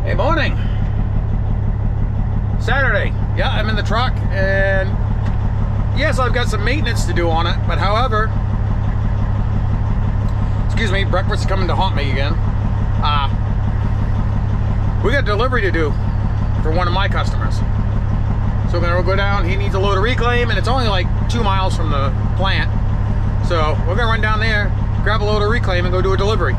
Hey, morning. Saturday. Yeah, I'm in the truck, and yes, I've got some maintenance to do on it, but however, excuse me, breakfast is coming to haunt me again. We got delivery to do for one of my customers. So we're gonna go down. He needs a load of reclaim, and it's only like 2 miles from the plant. So we're gonna run down there, grab a load of reclaim, and go do a delivery.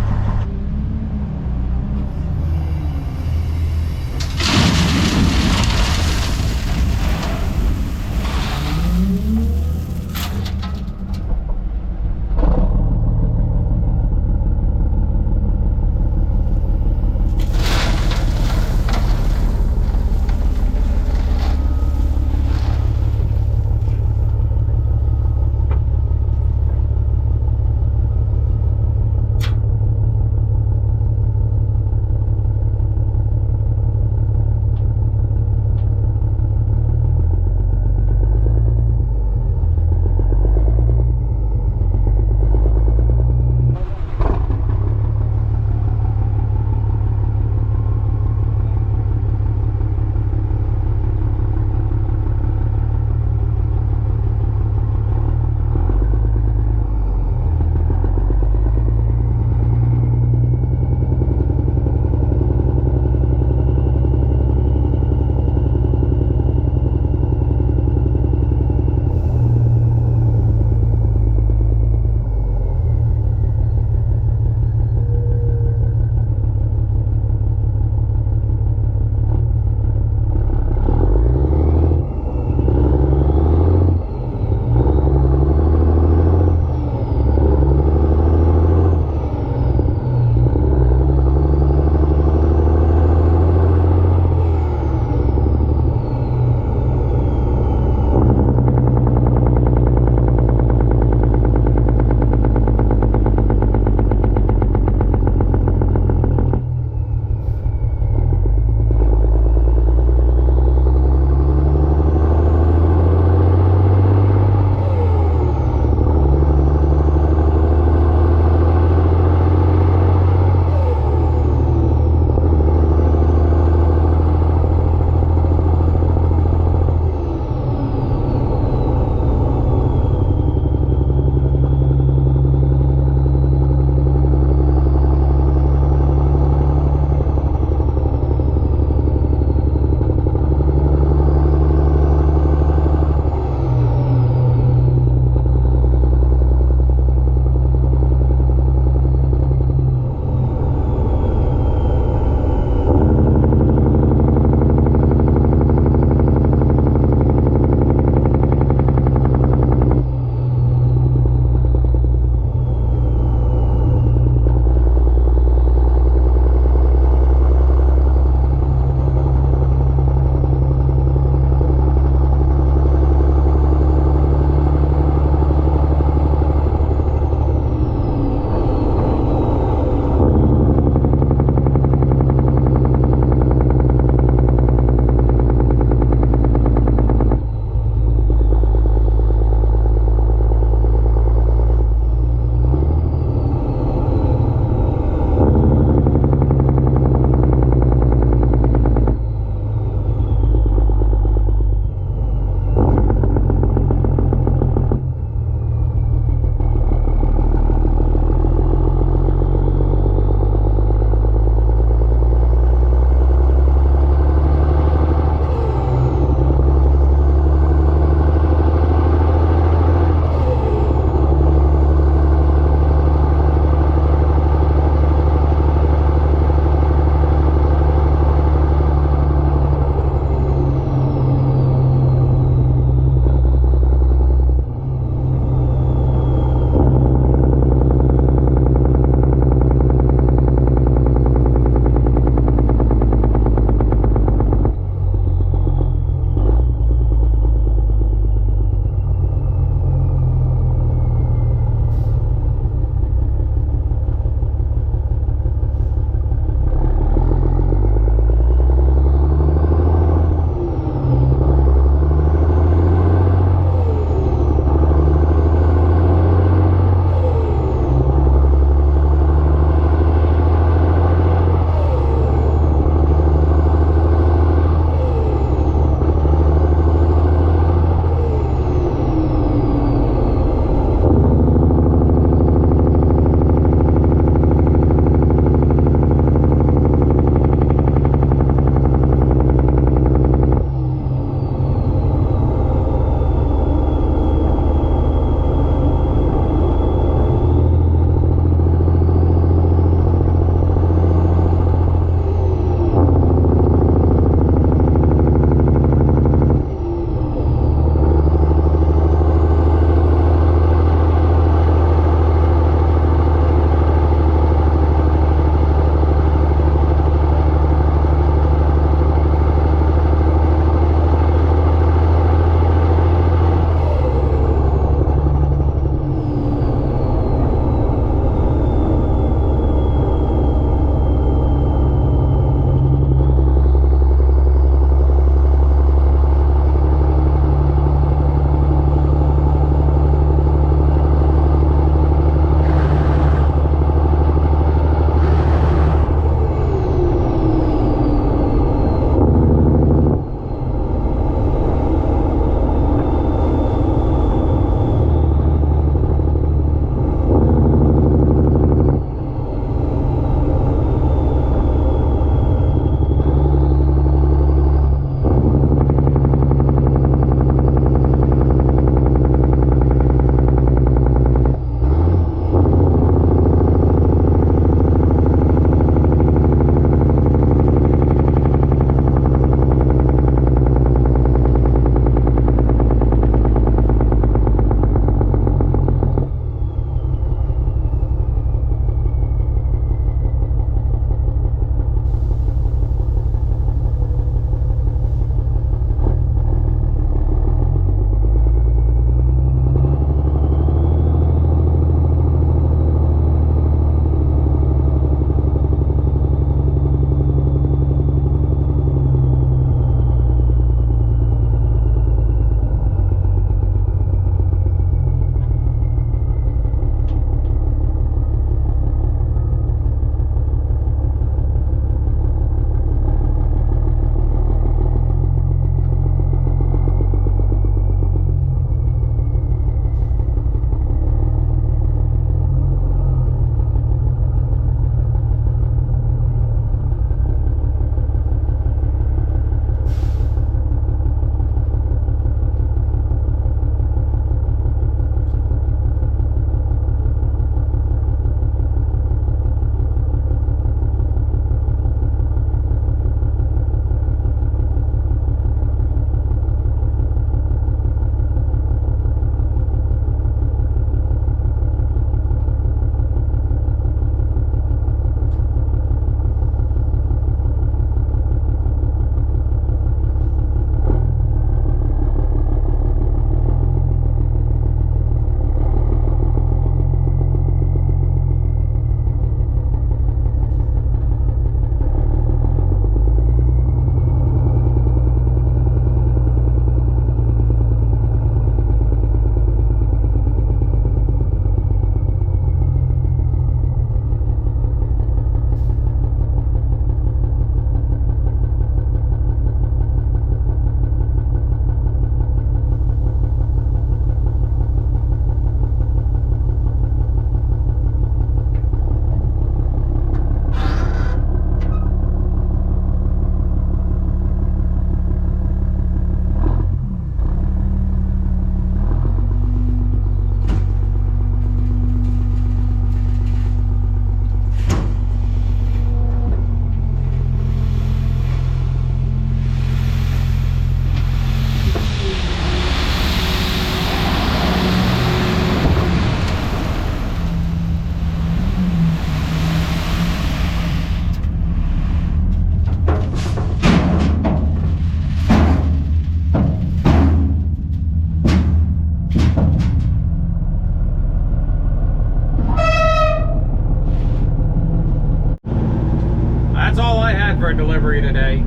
had for a delivery today.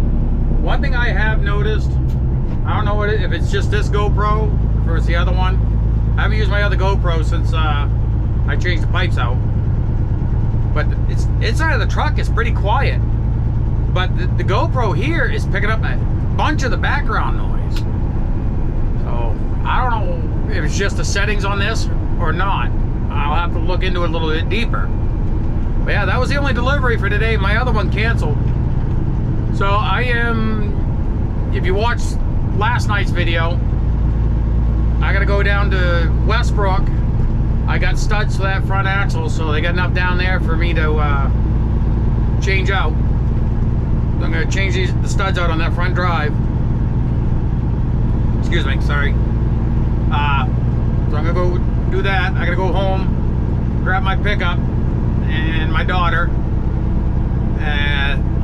One thing I have noticed, I don't know if it's just this GoPro or it's the other one. I haven't used my other GoPro since I changed the pipes out. But it's inside of the truck is pretty quiet. But the GoPro here is picking up a bunch of the background noise. So I don't know if it's just the settings on this or not. I'll have to look into it a little bit deeper. But yeah, that was the only delivery for today. My other one canceled. So I am, if you watched last night's video, I gotta go down to Westbrook. I got studs for that front axle, so they got enough down there for me to change out. So I'm gonna change the studs out on that front drive. Excuse me, sorry. So I'm gonna go do that. I gotta go home, grab my pickup and my daughter.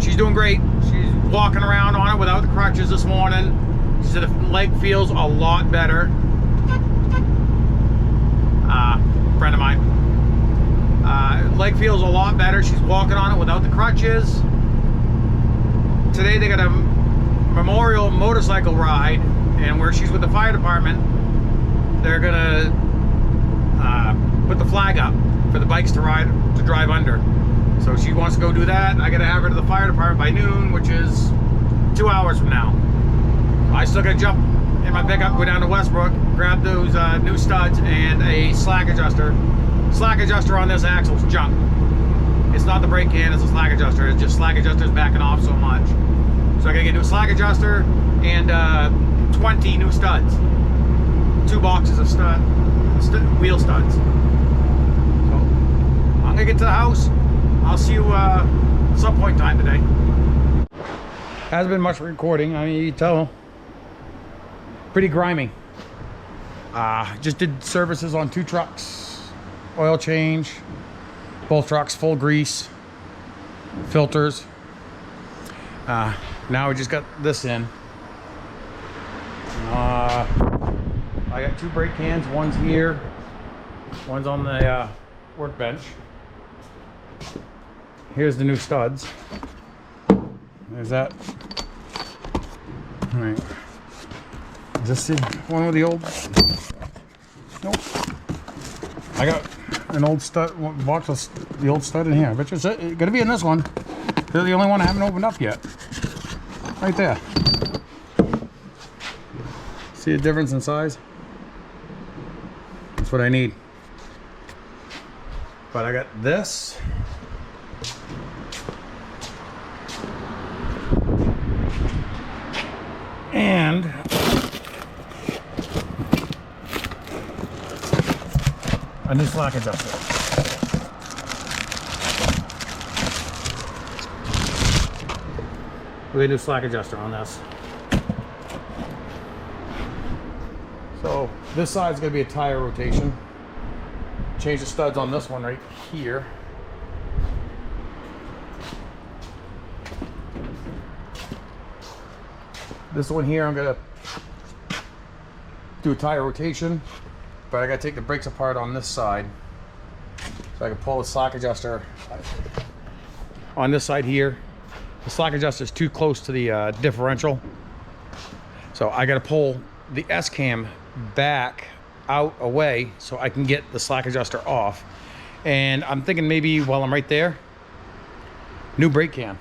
She's doing great. She's walking around on it without the crutches this morning. She said the leg feels a lot better. Friend of mine. Leg feels a lot better. She's walking on it without the crutches. Today they got a memorial motorcycle ride, and where she's with the fire department, they're gonna put the flag up for the bikes to drive under. So she wants to go do that. I gotta have her to the fire department by noon, which is 2 hours from now. I still gotta jump in my pickup, go down to Westbrook, grab those new studs and a slack adjuster. Slack adjuster on this axle is junk. It's not the brake can, it's a slack adjuster. It's just slack adjuster's backing off so much. So I gotta get a new slack adjuster and 20 new studs. 2 boxes of wheel studs. So I'm gonna get to the house. I'll see you some point in time today. Hasn't been much recording. I mean, you can tell. Pretty grimy. Just did services on 2 trucks. Oil change. Both trucks full grease. Filters. Now we just got this in. I got 2 brake cans. One's here. One's on the workbench. Here's the new studs. There's that. All right. Is this the one with the old? Nope. I got an old stud, box of the old stud in here. I bet you it's gonna be in this one. They're the only one I haven't opened up yet. Right there. See the difference in size? That's what I need. But I got this. And a new slack adjuster. We have a new slack adjuster on this. So this side's gonna be a tire rotation. Change the studs on this one right here. This one here, I'm gonna do a tire rotation, but I gotta take the brakes apart on this side. So I can pull the slack adjuster on this side here. The slack adjuster is too close to the differential. So I gotta pull the S-cam back out away so I can get the slack adjuster off. And I'm thinking maybe while I'm right there, new brake can.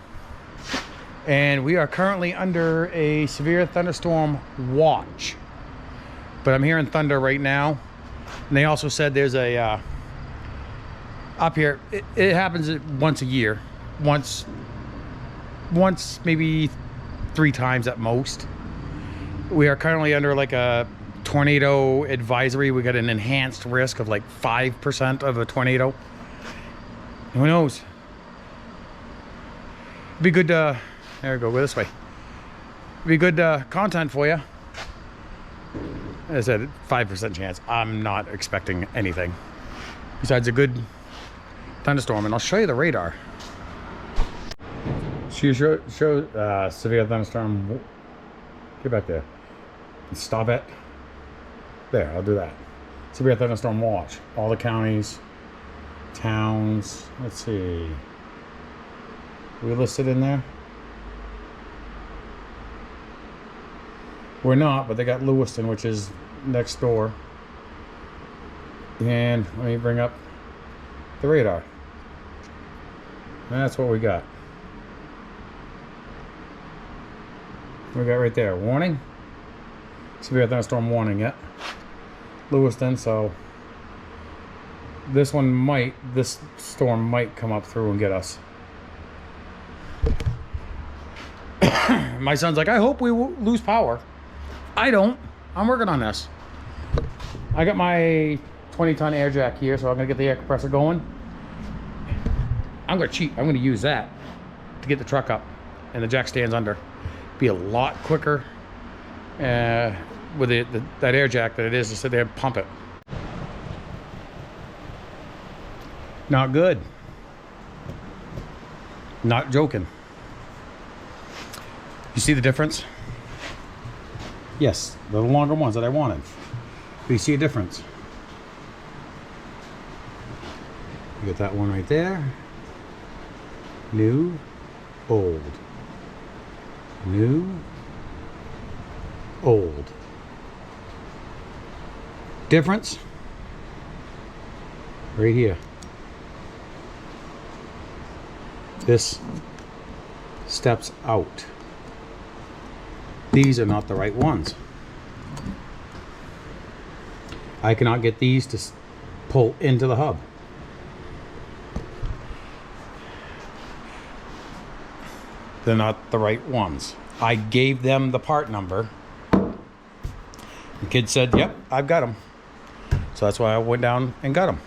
And we are currently under a severe thunderstorm watch. But I'm hearing thunder right now. And they also said there's a, up here, it happens once a year. Once maybe 3 times at most. We are currently under like a tornado advisory. We got an enhanced risk of like 5% of a tornado. Who knows? Be good, there we go this way. Be good content for you. As I said, 5% chance. I'm not expecting anything besides a good thunderstorm, and I'll show you the radar. Show severe thunderstorm. Get back there. Stop it. There, I'll do that. Severe thunderstorm watch. All the counties, towns. Let's see. We listed in there. We're not, but they got Lewiston, which is next door. And let me bring up the radar. That's what we got. We got right there, warning. Severe thunderstorm warning, yeah. Lewiston, so this storm might come up through and get us. My son's like, I hope we lose power. I don't. I'm working on this. I got my 20-ton air jack here, so I'm gonna get the air compressor going. I'm gonna cheat. I'm gonna use that to get the truck up, and the jack stands under. Be a lot quicker with that air jack than it is to sit there and pump it. Not good. Not joking. You see the difference? Yes, the longer ones that I wanted. But you see a difference. You get that one right there. New, old. New, old. Difference? Right here. This steps out. These are not the right ones. I cannot get these to pull into the hub. They're not the right ones. I gave them the part number. The kid said, yep, I've got them. So that's why I went down and got them.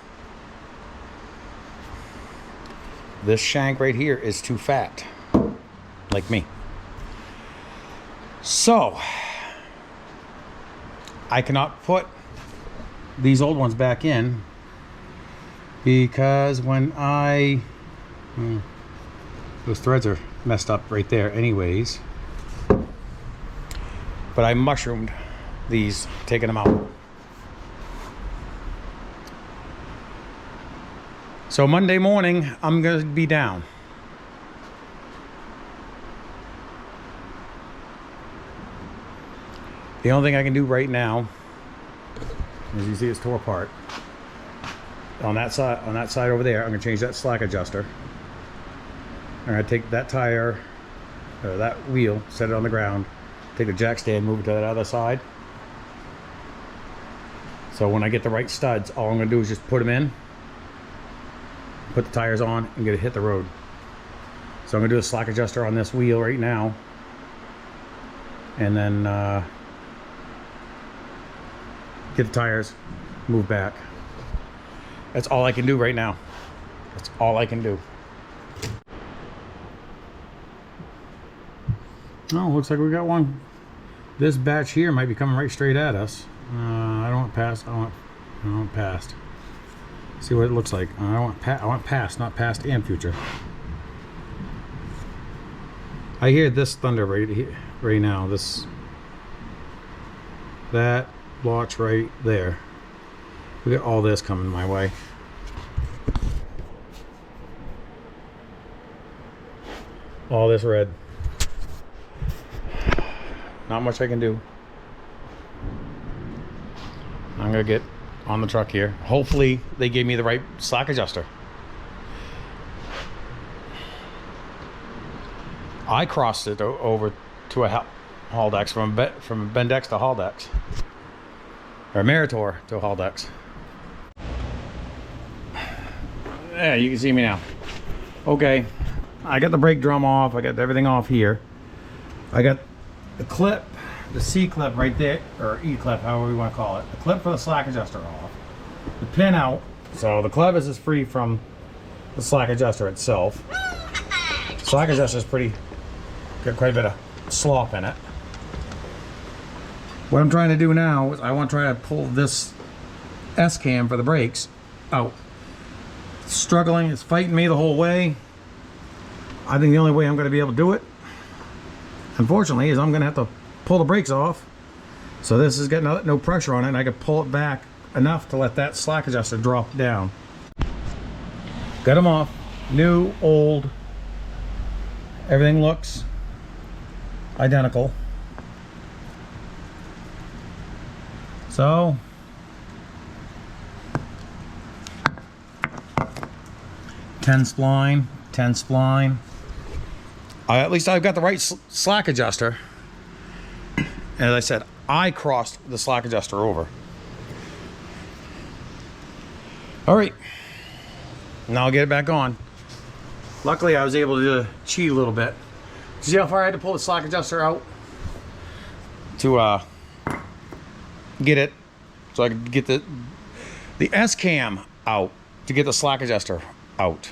This shank right here is too fat, like me. So, I cannot put these old ones back in because when those threads are messed up right there anyways. But I mushroomed these, taking them out. So Monday morning, I'm gonna be down. The only thing I can do right now, as you see, it's tore apart. On that side over there, I'm gonna change that slack adjuster. I'm gonna take that tire, or that wheel, set it on the ground, take the jack stand, move it to that other side. So when I get the right studs, all I'm gonna do is just put them in, put the tires on, and get it hit the road. So I'm gonna do a slack adjuster on this wheel right now, and then get the tires, move back. That's all I can do right now. That's all I can do. Oh, looks like we got one. This batch here might be coming right straight at us. I don't want past. I want past. See what it looks like. I want past, not past and future. I hear this thunder right now. That blotch right there. We got all this coming my way. All this red. Not much I can do. I'm gonna get on the truck here. Hopefully they gave me the right slack adjuster. I crossed it over to a Haldex from Bendex to Haldex, or Meritor to Haldex. Yeah, you can see me now. Okay, I got the brake drum off. I got everything off here. I got the clip, the C clip right there, or E clip, however you want to call it. The clip for the slack adjuster off. The pin out, so the clevis is free from the slack adjuster itself. Slack adjuster is got quite a bit of slop in it. What I'm trying to do now is I want to try to pull this S-cam for the brakes out. It's struggling, it's fighting me the whole way. I think the only way I'm going to be able to do it, unfortunately, is I'm going to have to pull the brakes off. So this has got no pressure on it, and I can pull it back enough to let that slack adjuster drop down. Got them off. New, old. Everything looks identical. So ten spline. At least I've got the right slack adjuster. As I said, I crossed the slack adjuster over. All right, now I'll get it back on. Luckily, I was able to cheat a little bit. See how far I had to pull the slack adjuster out to get it, so I could get the S-cam out to get the slack adjuster out.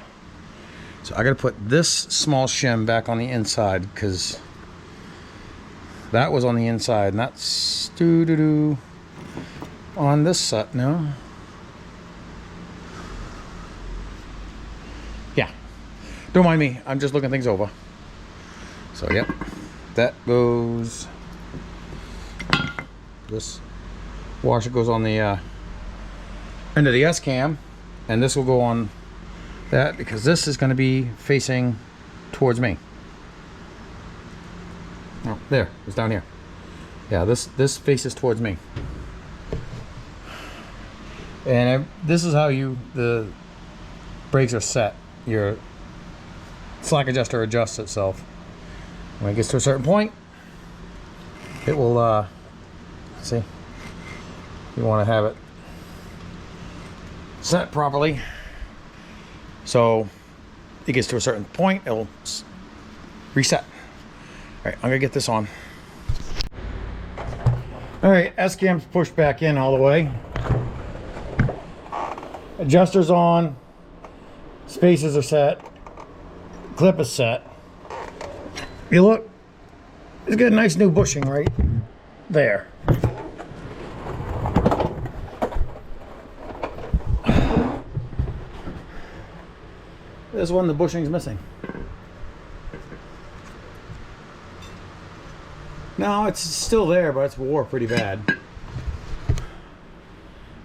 So I got to put this small shim back on the inside because that was on the inside, and that's on this side. No. Yeah. Don't mind me. I'm just looking things over. So, yep. That goes. This washer goes on the end of the S-cam, and this will go on that because this is going to be facing towards me. Oh, there, it's down here. Yeah, this faces towards me. And this is how the brakes are set. Your slack adjuster adjusts itself. When it gets to a certain point, it will, see, you want to have it set properly. So it gets to a certain point, it'll reset. All right, I'm gonna get this on. All right, S-cam's pushed back in all the way. Adjuster's on. Spacers are set. Clip is set. You look, it's got a nice new bushing right there. This one, the bushing's missing. No, it's still there, but it's wore pretty bad.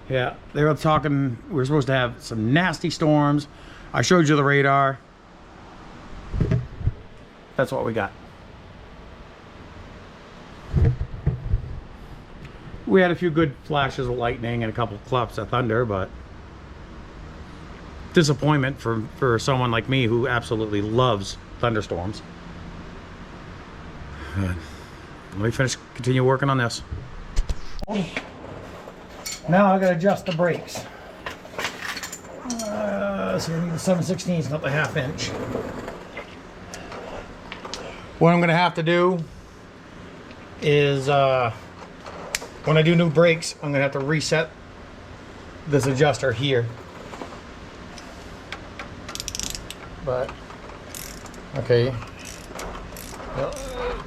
Yeah, they were talking, we were supposed to have some nasty storms. I showed you the radar. That's what we got. We had a few good flashes of lightning and a couple of claps of thunder, but disappointment for someone like me who absolutely loves thunderstorms. Let me continue working on this. Now I gotta adjust the brakes. So we need the 7/16, not the 1/2 inch. What I'm gonna have to do is when I do new brakes, I'm gonna have to reset this adjuster here. But okay, well,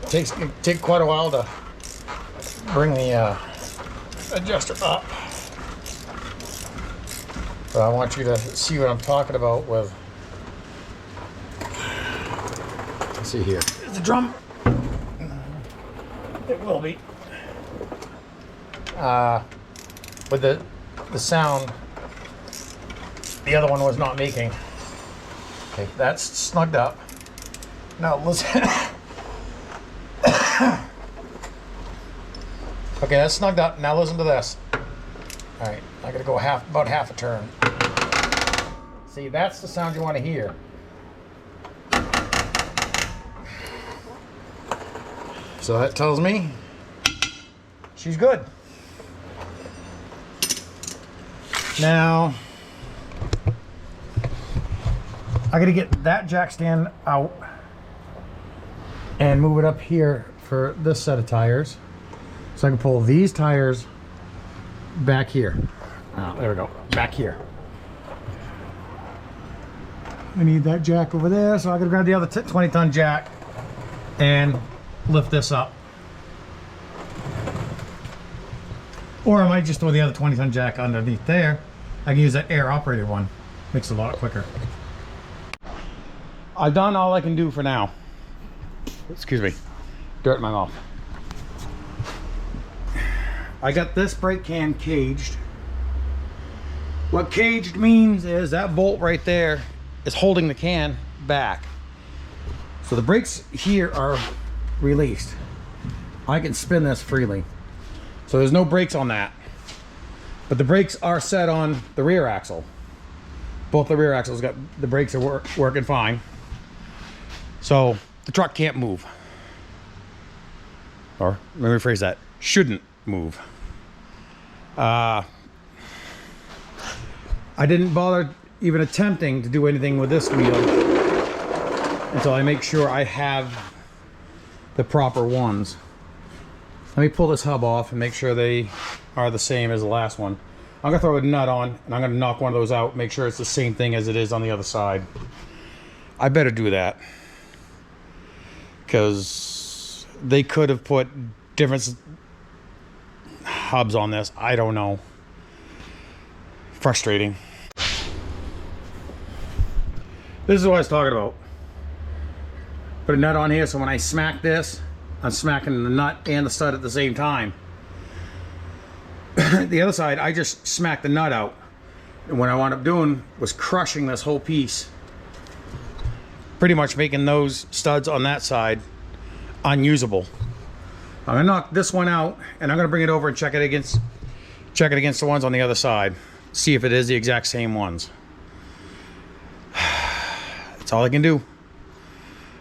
it takes quite a while to bring the adjuster up. But I want you to see what I'm talking about with. Let's see here. Is the drum? It will be. With the sound, the other one was not making. Okay, that's snugged up. Now listen. Okay, that's snugged up. Now listen to this. All right, I gotta go about half a turn. See, that's the sound you want to hear. So that tells me she's good. Now, I gotta get that jack stand out and move it up here for this set of tires. So I can pull these tires back here. Oh, there we go, back here. I need that jack over there, so I gotta grab the other 20-ton jack and lift this up. Or I might just throw the other 20-ton jack underneath there. I can use that air operated one. Makes it a lot quicker. I've done all I can do for now. Excuse me, dirt in my mouth. I got this brake can caged. What caged means is that bolt right there is holding the can back. So the brakes here are released. I can spin this freely. So there's no brakes on that. But the brakes are set on the rear axle. Both the rear axles got the brakes are working fine. So the truck can't move. Or let me rephrase that, shouldn't move. I didn't bother even attempting to do anything with this wheel until I make sure I have the proper ones. Let me pull this hub off and make sure they are the same as the last one. I'm gonna throw a nut on and I'm gonna knock one of those out, make sure it's the same thing as it is on the other side. I better do that, because they could have put different hubs on this. I don't know. Frustrating. This is what I was talking about. Put a nut on here so when I smack this, I'm smacking the nut and the stud at the same time. The other side, I just smacked the nut out. And what I wound up doing was crushing this whole piece. Pretty much making those studs on that side unusable. I'm gonna knock this one out and I'm gonna bring it over and check it against the ones on the other side. See if it is the exact same ones. That's all I can do.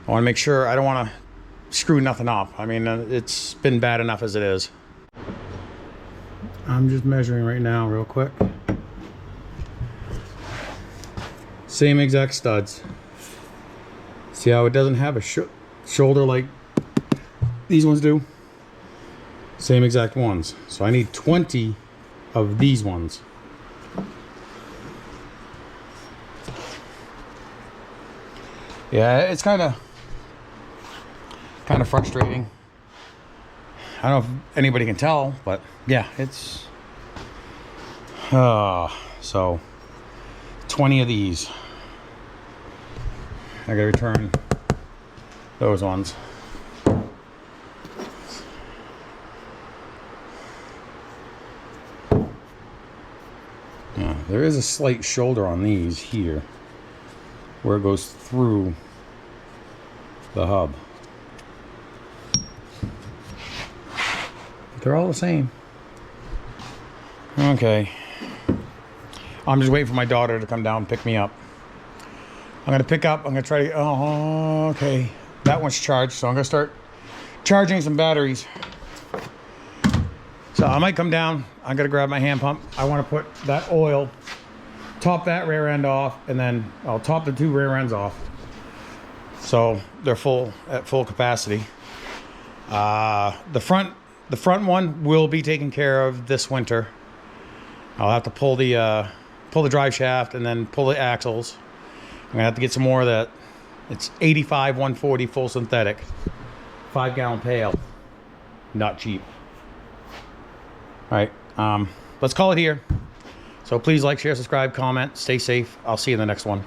I want to make sure I don't want to screw nothing up. I mean, it's been bad enough as it is. I'm just measuring right now real quick. Same exact studs. See how it doesn't have a shoulder like these ones do? Same exact ones. So I need 20 of these ones. Yeah, it's kind of frustrating. I don't know if anybody can tell, but yeah, it's so 20 of these. I gotta return those ones. Yeah, there is a slight shoulder on these here where it goes through the hub. They're all the same. Okay. I'm just waiting for my daughter to come down and pick me up. I'm gonna pick up, I'm gonna try to, oh, okay. That one's charged, so I'm gonna start charging some batteries. So I might come down, I'm gonna grab my hand pump. I wanna put that oil, top that rear end off, and then I'll top the two rear ends off. So they're at full capacity. The front one will be taken care of this winter. I'll have to pull the drive shaft and then pull the axles. I'm gonna have to get some more of that. It's 85 140 full synthetic, 5-gallon pail. Not cheap. All right, let's call it here. So please like, share, subscribe, comment, stay safe. I'll see you in the next one.